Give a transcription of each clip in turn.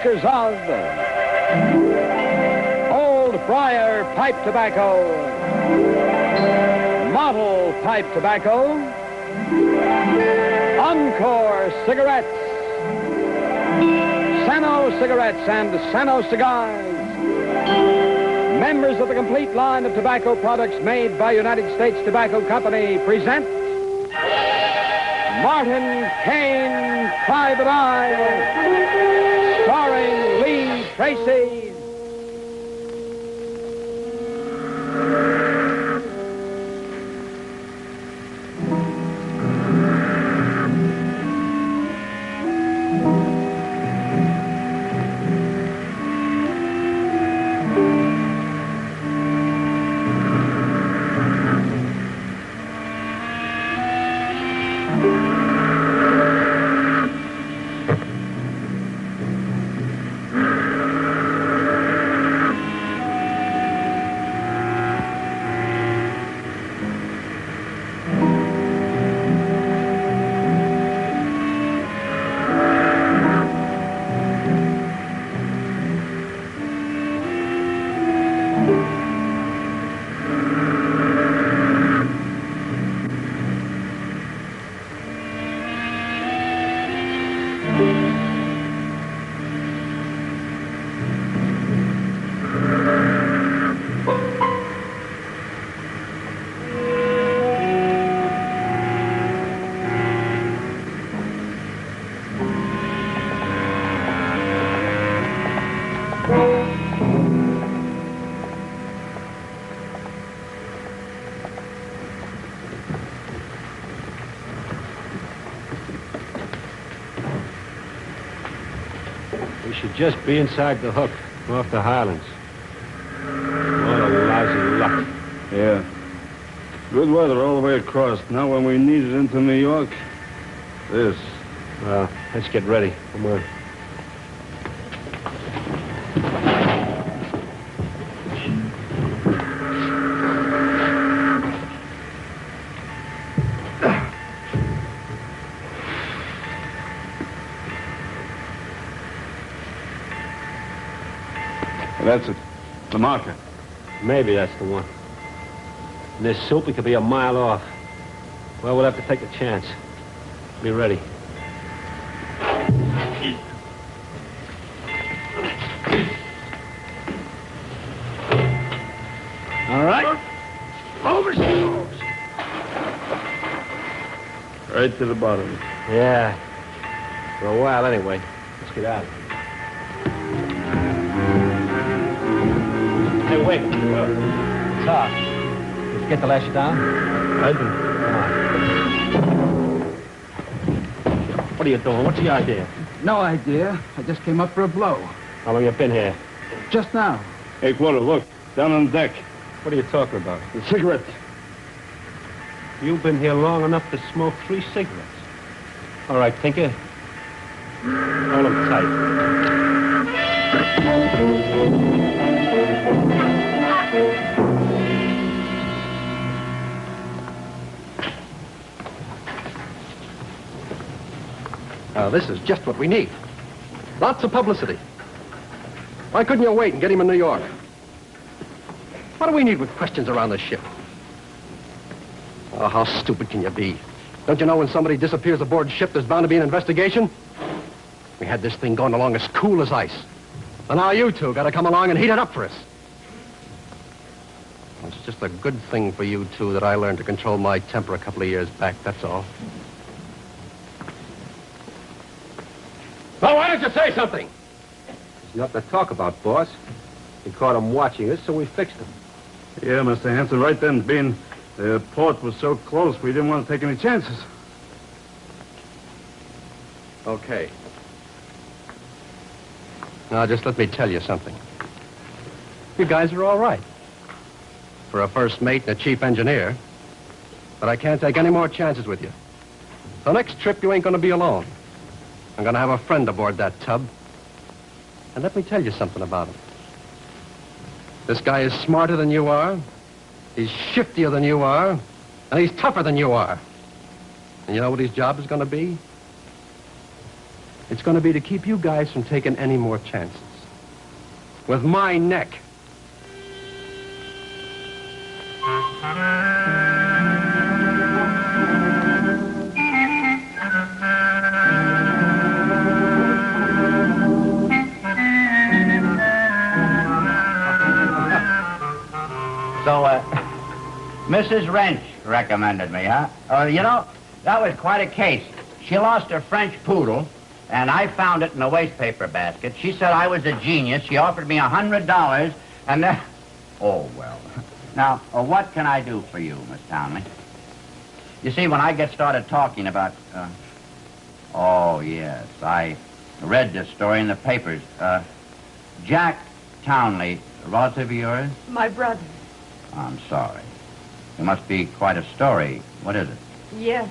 makers of Old Briar Pipe Tobacco, Model Pipe Tobacco, Encore Cigarettes, Sano Cigarettes and Sano Cigars, members of the complete line of tobacco products made by United States Tobacco Company, present Martin Kane, Private Eye, starring Lee Tracy. Just be inside the hook, off the Highlands. What a lousy luck. Yeah. Good weather all the way across. Now when we need it into New York, this. Well, let's get ready. Come on. That's it. The marker. Maybe that's the one. And this soupy could be a mile off. Well, we'll have to take a chance. Be ready. All right. Over she goes. Right to the bottom. Yeah. For a while, anyway. Let's get out. Hey, wait. It's hot. Did you get the lash down? I do. Come on. What are you doing? What's the idea? No idea. I just came up for a blow. How long you been here? Just now. Hey, Quarter, look. Down on deck. What are you talking about? The cigarette. You've been here long enough to smoke 3 cigarettes. All right, Tinker. Hold them tight. Now, this is just what we need. Lots of publicity. Why couldn't you wait and get him in New York? What do we need with questions around the ship? Oh, how stupid can you be? Don't you know when somebody disappears aboard ship, there's bound to be an investigation? We had this thing going along as cool as ice. And now you two got to come along and heat it up for us. It's just a good thing for you two that I learned to control my temper a couple of years back, that's all. Well, why don't you say something? There's nothing to talk about, boss. We caught him watching us, so we fixed him. Yeah, Mr. Hanson, right then, being the port was so close, we didn't want to take any chances. Okay. Now, just let me tell you something. You guys are all right. For a first mate and a chief engineer. But I can't take any more chances with you. The next trip, you ain't going to be alone. I'm going to have a friend aboard that tub. And let me tell you something about him. This guy is smarter than you are. He's shiftier than you are. And he's tougher than you are. And you know what his job is going to be? It's going to be to keep you guys from taking any more chances. With my neck. So, Mrs. Wrench recommended me, huh? You know, that was quite a case. She lost her French poodle, and I found it in a wastepaper basket. She said I was a genius. She offered me $100, and then... Oh, well. Now, what can I do for you, Miss Townley? You see, when I get started talking about... Oh, yes, I read this story in the papers. Jack Townley, a relative of yours? My brother. I'm sorry. It must be quite a story. What is it? Yes.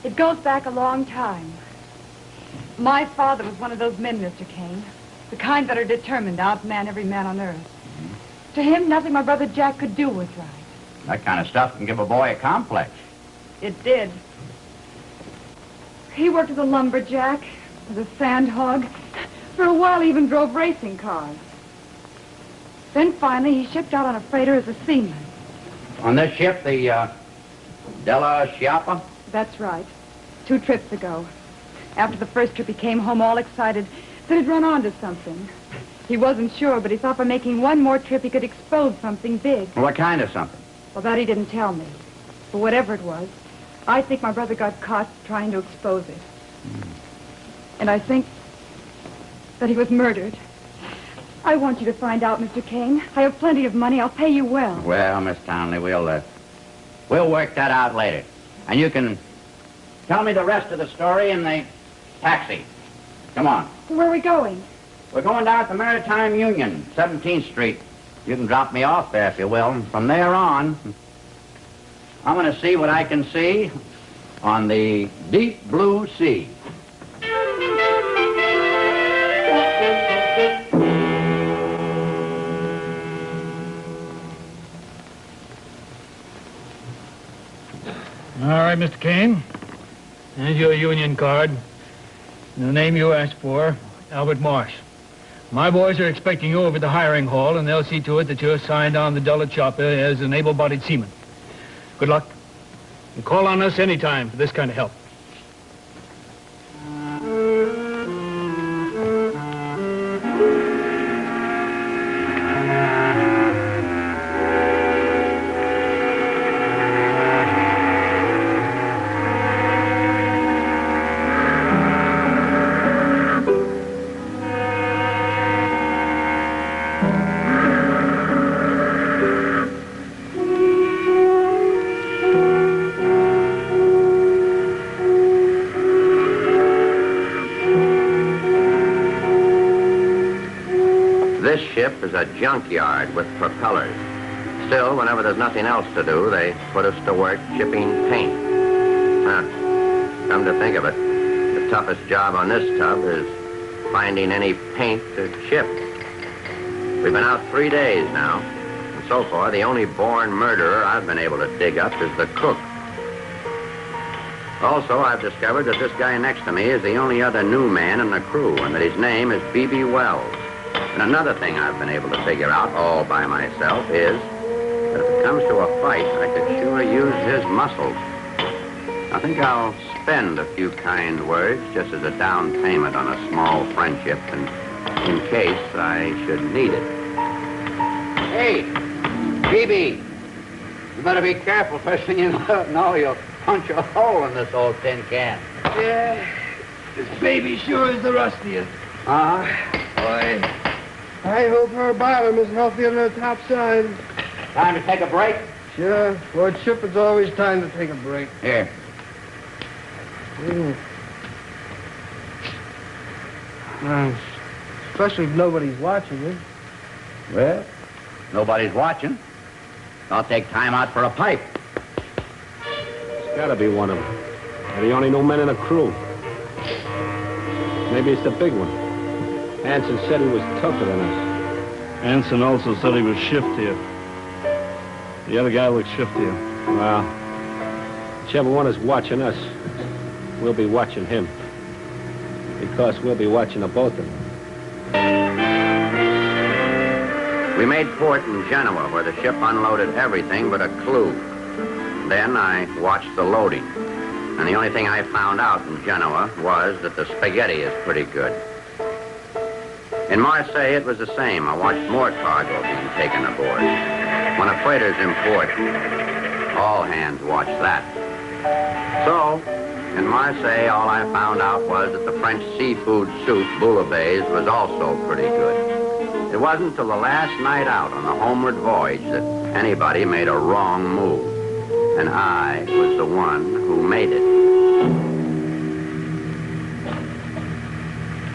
It goes back a long time. My father was one of those men, Mr. Kane. The kind that are determined to outman every man on earth. Mm-hmm. To him, nothing my brother Jack could do was right. That kind of stuff can give a boy a complex. It did. He worked as a lumberjack, as a sand hog. For a while, he even drove racing cars. Then finally, he shipped out on a freighter as a seaman. On this ship, the Della Chiappa? That's right. 2 trips ago. After the first trip, he came home all excited, said he'd run onto something. He wasn't sure, but he thought by making one more trip, he could expose something big. What kind of something? Well, that he didn't tell me. But whatever it was, I think my brother got caught trying to expose it. And I think that he was murdered. I want you to find out, Mr. Kane. I have plenty of money. I'll pay you well. Well, Miss Townley, we'll work that out later. And you can tell me the rest of the story in the taxi. Come on. Where are we going? We're going down to the Maritime Union, 17th Street. You can drop me off there, if you will. And from there on, I'm going to see what I can see on the deep blue sea. All right, Mr. Kane. Here's your union card. The name you asked for, Albert Marsh. My boys are expecting you over at the hiring hall, and they'll see to it that you're signed on the Della Chopper as an able-bodied seaman. Good luck. And call on us anytime for this kind of help. This ship is a junkyard with propellers. Still, whenever there's nothing else to do, they put us to work shipping paint. Come to think of it, the toughest job on this tub is finding any paint to ship. We've been out 3 days now, and so far, the only born murderer I've been able to dig up is the cook. Also, I've discovered that this guy next to me is the only other new man in the crew, and that his name is B.B. Wells. And another thing I've been able to figure out all by myself is that if it comes to a fight, I could sure use his muscles. I think I'll spend a few kind words just as a down payment on a small friendship, and in case I should need it. Hey, B.B., you better be careful. First thing you know, you'll punch a hole in this old tin can. Yeah, this baby sure is the rustiest. Uh-huh. Boy, I hope her bottom is healthier than her top side. Time to take a break? Sure. Aboard ship, it's always time to take a break. Here. Especially if nobody's watching it. Well, nobody's watching. I'll take time out for a pipe. It's gotta be one of them. They're the only new men in the crew. Maybe it's the big one. Hanson said he was tougher than us. Anson also said he was shiftier. The other guy looks shiftier. Well, whichever one is watching us, we'll be watching him. Because we'll be watching the both of them. We made port in Genoa, where the ship unloaded everything but a clue. Then I watched the loading. And the only thing I found out in Genoa was that the spaghetti is pretty good. In Marseille, it was the same. I watched more cargo being taken aboard. When a freighter's in port, all hands watch that. So, in Marseille, all I found out was that the French seafood soup, bouillabaisse, was also pretty good. It wasn't until the last night out on the homeward voyage that anybody made a wrong move. And I was the one who made it.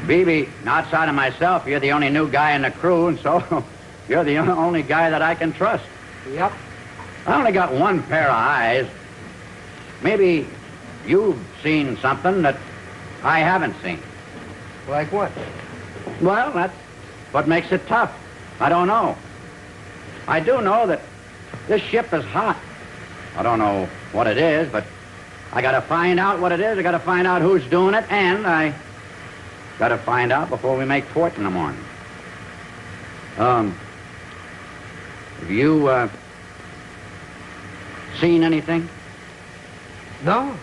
Beebe, outside of myself, you're the only new guy in the crew, and so you're the only guy that I can trust. Yep. I only got one pair of eyes. Maybe you've seen something that I haven't seen. Like what? Well, that's what makes it tough. I don't know. I do know that this ship is hot. I don't know what it is, but I gotta find out what it is. I gotta find out who's doing it, and I gotta find out before we make port in the morning. Have you, seen anything? No.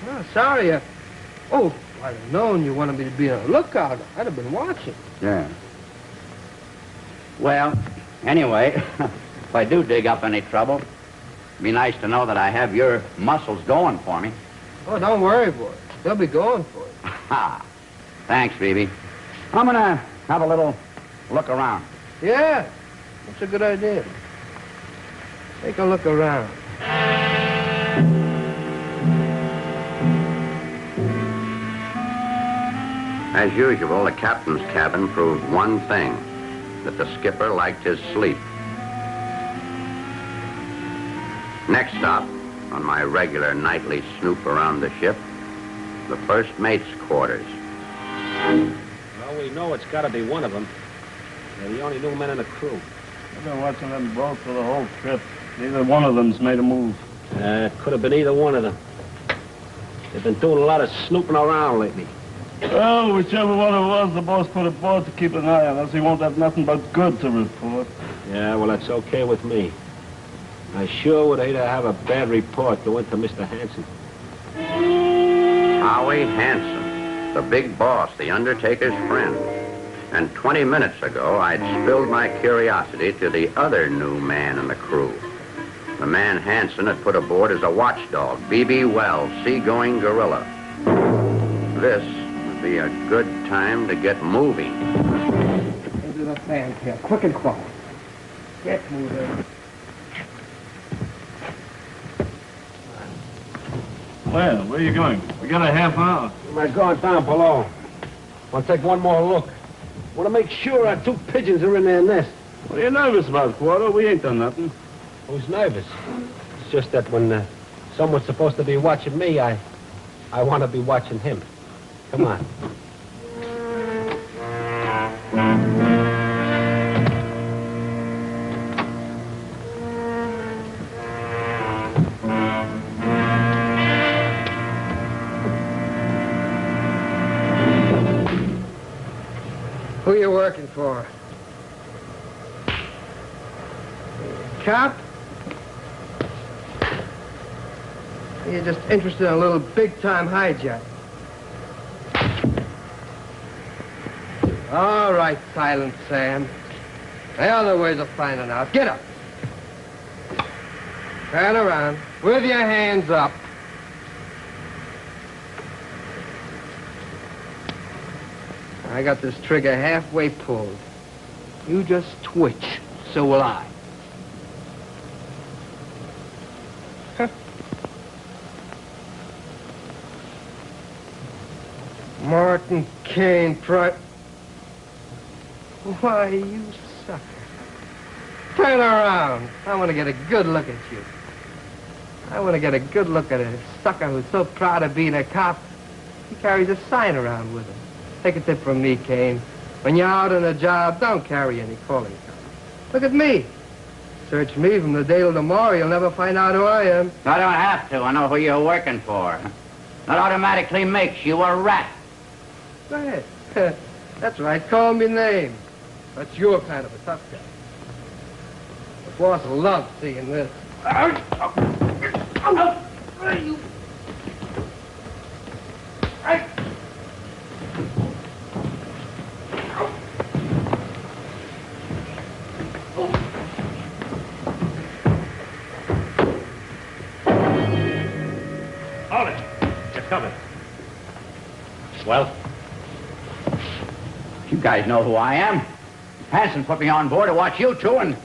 No, sorry. Oh, if I'd have known you wanted me to be on the lookout, I'd have been watching. Yeah. Well, anyway, if I do dig up any trouble, it'd be nice to know that I have your muscles going for me. Oh, don't worry, boy. They'll be going for it. Ha! Thanks, Phoebe. I'm gonna have a little look around. Yeah, that's a good idea. Take a look around. As usual, the captain's cabin proved one thing, that the skipper liked his sleep. Next stop, on my regular nightly snoop around the ship, the first mate's quarters. Well, we know it's got to be one of them. They're the only new men in the crew. I've been watching them both for the whole trip. Neither one of them's made a move. It could have been either one of them. They've been doing a lot of snooping around lately. Well, whichever one it was, the boss put aboard to keep an eye on us. He won't have nothing but good to report. Yeah, well, that's okay with me. I sure would hate to have a bad report go into Mr. Hanson. Howie Hanson, the big boss, the Undertaker's friend. And 20 minutes ago, I'd spilled my curiosity to the other new man in the crew. The man Hanson had put aboard as a watchdog, B.B. Wells, seagoing gorilla. This would be a good time to get moving. Into the fantail, quick and quiet. Get moving. Well, where are you going? We got a half hour. We're going down below. I'll take one more look. Want to make sure our two pigeons are in their nest. What are you nervous about, Quarter? We ain't done nothing. Who's nervous? It's just that when someone's supposed to be watching me, I want to be watching him. Come on. Who you working for? Capt? You're just interested in a little big-time hijack. All right, Silent Sam. There are other ways of finding out. Get up. Turn around. With your hands up. I got this trigger halfway pulled. You just twitch. So will I. Martin Kane, Why, you sucker. Turn around. I want to get a good look at you. I want to get a good look at a sucker who's so proud of being a cop, he carries a sign around with him. Take a tip from me, Kane. When you're out on a job, don't carry any calling cards. Look at me. Search me from the day till tomorrow. You'll never find out who I am. I don't have to. I know who you're working for. That automatically makes you a rat. Go ahead. That's right. Call me name. That's your kind of a tough guy. The boss loves seeing this. Hold it. You're covered. Well? You guys know who I am. Hanson put me on board to watch you two, and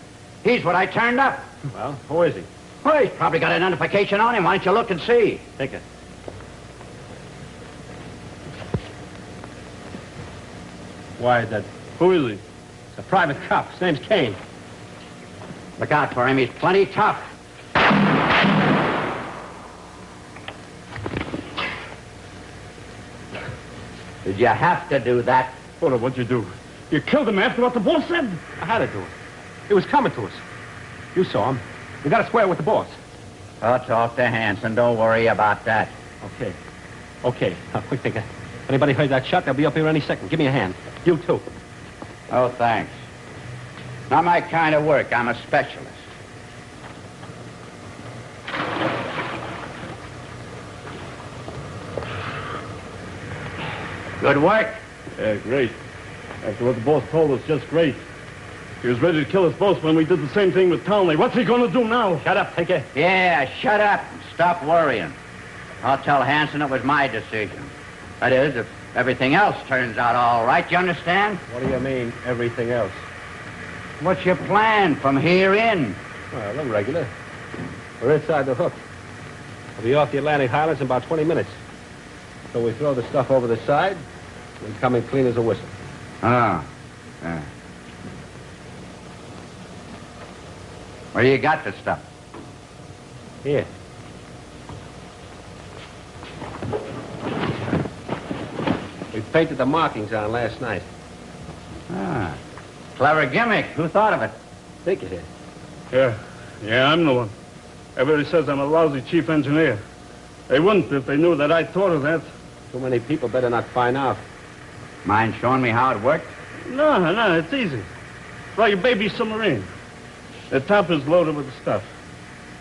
he's what I turned up. Well, who is he? Well, he's probably got identification on him. Why don't you look and see? Take it. Why, Who is he? It's a private cop. His name's Kane. Look out for him. He's plenty tough. Did you have to do that? What'd you do? You killed him after what the boss said? I had to do it. He was coming to us. You saw him. We got to square with the boss. I'll talk to Hanson. Don't worry about that. Okay. Okay. Now, quick, Tinker. If anybody heard that shot, they'll be up here any second. Give me a hand. You too. Oh, thanks. Not my kind of work. I'm a specialist. Good work. Yeah, great. After what the boss told us, just great. He was ready to kill us both when we did the same thing with Townley. What's he gonna do now? Shut up, Tinker. Yeah, shut up and stop worrying. I'll tell Hanson it was my decision. That is, if everything else turns out all right, you understand? What do you mean, everything else? What's your plan from here in? Well, I'm regular. We're inside the hook. We'll be off the Atlantic Highlands in about 20 minutes. So we throw the stuff over the side, and come in clean as a whistle. Oh. Yeah. Where you got the stuff? Here. We painted the markings on last night. Ah. Clever gimmick. Who thought of it? Think it is. Yeah, I'm the one. Everybody says I'm a lousy chief engineer. They wouldn't if they knew that I thought of that. Too many people better not find out. Mind showing me how it worked? No, it's easy. It's like a baby submarine. The top is loaded with the stuff.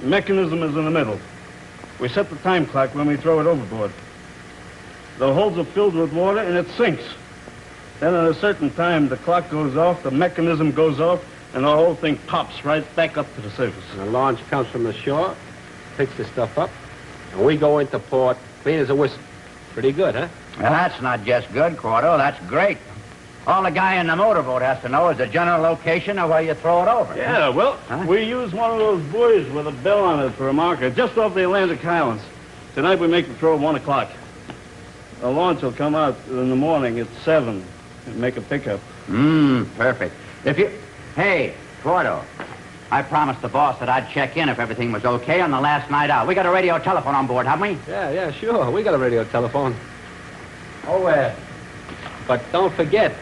The mechanism is in the middle. We set the time clock when we throw it overboard. The holes are filled with water and it sinks. Then at a certain time, the clock goes off, the mechanism goes off, and the whole thing pops right back up to the surface. And the launch comes from the shore, picks the stuff up, and we go into port, clean as a whistle. Pretty good, huh? Well, that's not just good, Cordo. That's great. All the guy in the motorboat has to know is the general location of where you throw it over. Yeah, well, we use one of those buoys with a bell on it for a marker, just off the Atlantic Highlands. Tonight we make the throw at 1 o'clock. The launch will come out in the morning at 7 and make a pickup. Perfect. Hey, Cordo, I promised the boss that I'd check in if everything was okay on the last night out. We got a radio telephone on board, haven't we? Yeah, sure. We got a radio telephone. Oh, but don't forget,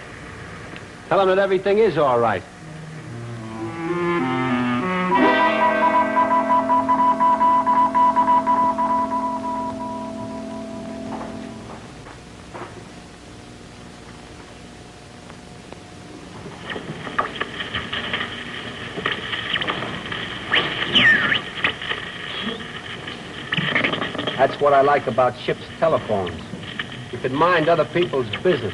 tell them that everything is all right. That's what I like about ship's telephones. You can mind other people's business.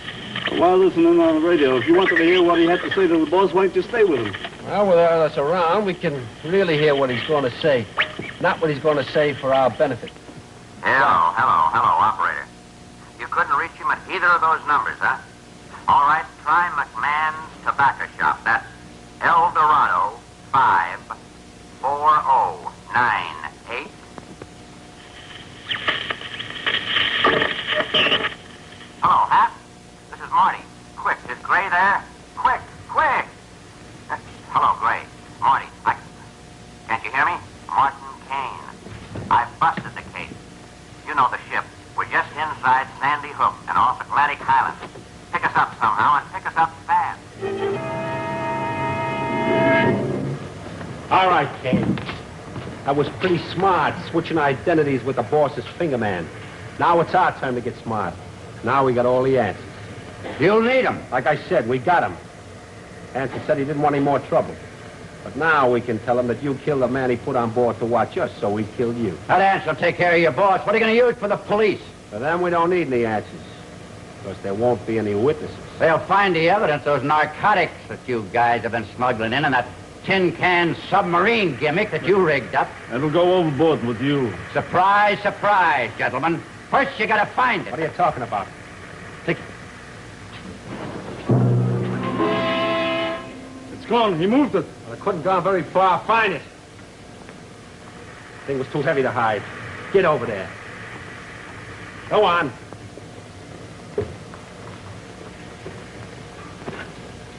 While listening on the radio, if you wanted to hear what he had to say to the boss, why don't you stay with him? Well, without us around, we can really hear what he's going to say. Not what he's going to say for our benefit. Hello, operator. You couldn't reach him at either of those numbers, huh? All right, try McMann's Tobacco Shop. That's El Dorado 54098. Hello, Hap. This is Marty. Quick, is Gray there? Quick! Hello, Gray. Marty, can't you hear me? Martin Kane. I busted the case. You know the ship. We're just inside Sandy Hook and off Atlantic Highlands. Pick us up somehow and pick us up fast. All right, Kane. That was pretty smart, switching identities with the boss's finger man. Now it's our turn to get smart. Now we got all the answers. You'll need them. Like I said, we got him. Hanson said he didn't want any more trouble. But now we can tell him that you killed the man he put on board to watch us, so we killed you. That answer will take care of your boss. What are you going to use for the police? For them, we don't need any answers. Because there won't be any witnesses. They'll find the evidence, those narcotics that you guys have been smuggling in, and that tin can submarine gimmick that you rigged up. It'll go overboard with you. Surprise, surprise, gentlemen. First, you got to find it. What are you talking about? Take... It's gone. He moved it. Well, it couldn't go very far. Find it. The thing was too heavy to hide. Get over there. Go on.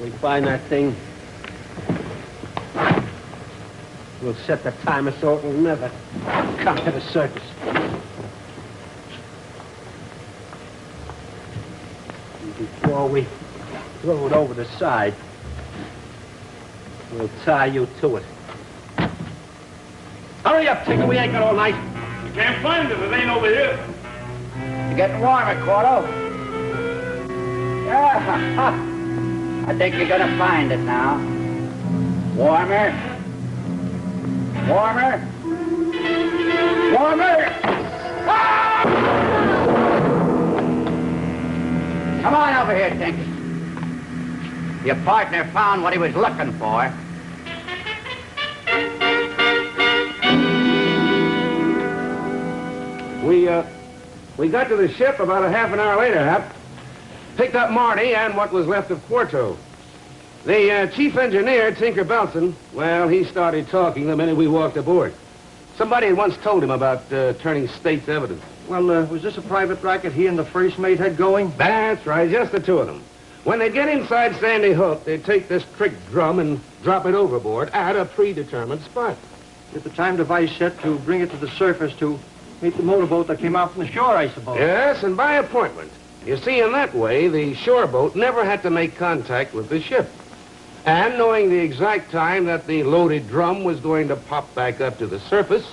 We find that thing. We'll set the timer so it'll never come to the surface. And before we throw it over the side, we'll tie you to it. Hurry up, Tinker. We ain't got all night. You can't find it. It ain't over here. You're getting warmer, Cordo. Yeah. I think you're going to find it now. Warmer. Warmer. Warmer. Ah! Come on over here, Tinker. Your partner found what he was looking for. We got to the ship about a half an hour later, Hap. Picked up Marty and what was left of Quarto. The chief engineer, Tinker Belson, well, he started talking the minute we walked aboard. Somebody had once told him about turning state's evidence. Well, was this a private racket he and the first mate had going? That's right, just the two of them. When they'd get inside Sandy Hook, they'd take this trick drum and drop it overboard at a predetermined spot. At the time device set to bring it to the surface to meet the motorboat that came out from the shore, I suppose. Yes, and by appointment. You see, in that way, the shore boat never had to make contact with the ship. And knowing the exact time that the loaded drum was going to pop back up to the surface,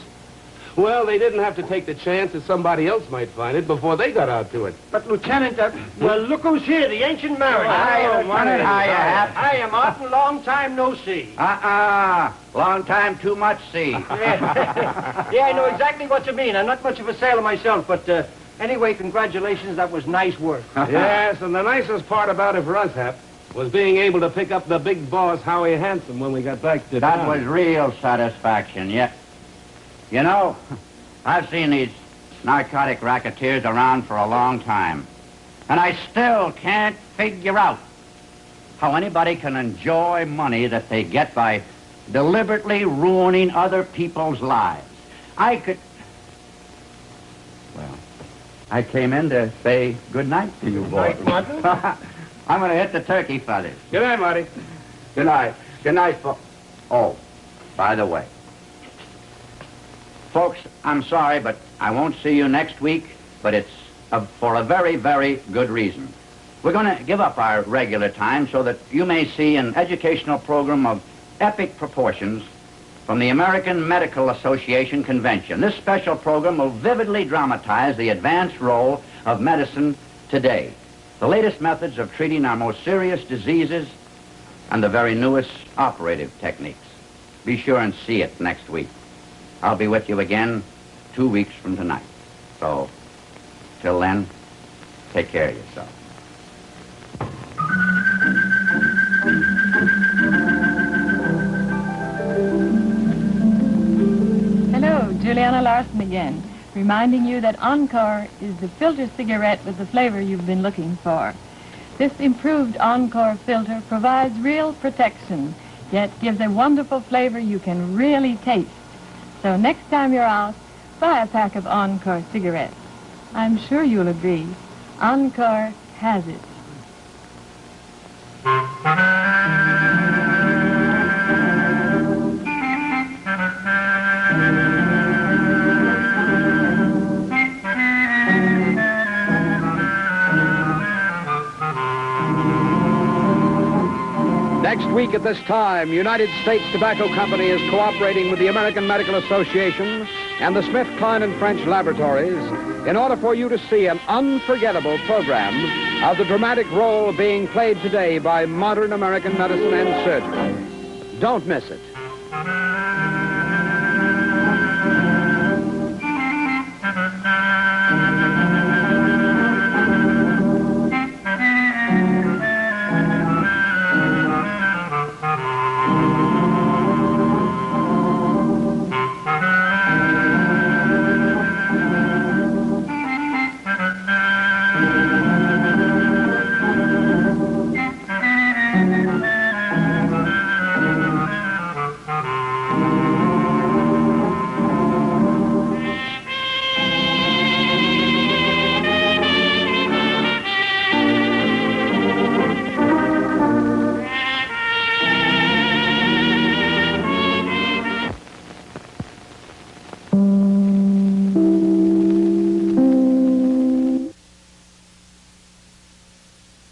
well, they didn't have to take the chance that somebody else might find it before they got out to it. But, Lieutenant, well, look who's here, the ancient mariner. Hiya, Lieutenant. Hiya, Hap. Hiya, Martin. Long time no see. Long time too much see. Yeah, I know exactly what you mean. I'm not much of a sailor myself, but anyway, congratulations. That was nice work. Yes, and the nicest part about it for us, Hap, was being able to pick up the big boss, Howie Handsome, when we got back to That town. was real satisfaction, yeah. You know, I've seen these narcotic racketeers around for a long time, and I still can't figure out how anybody can enjoy money that they get by deliberately ruining other people's lives. I came in to say good night to you boys. Night, Martin. I'm going to hit the turkey feathers. Good night, Marty. Good night. Good night, folks. Oh, by the way, folks, I'm sorry, but I won't see you next week, but it's for a very, very good reason. We're going to give up our regular time so that you may see an educational program of epic proportions from the American Medical Association Convention. This special program will vividly dramatize the advanced role of medicine today, the latest methods of treating our most serious diseases, and the very newest operative techniques. Be sure and see it next week. I'll be with you again 2 weeks from tonight. So, till then, take care of yourself. Hello, Juliana Larson again, reminding you that Encore is the filter cigarette with the flavor you've been looking for. This improved Encore filter provides real protection, yet gives a wonderful flavor you can really taste. So next time you're out, buy a pack of Encore cigarettes. I'm sure you'll agree. Encore has it. Next week at this time, United States Tobacco Company is cooperating with the American Medical Association and the Smith, Kline & French Laboratories in order for you to see an unforgettable program of the dramatic role being played today by modern American medicine and surgery. Don't miss it.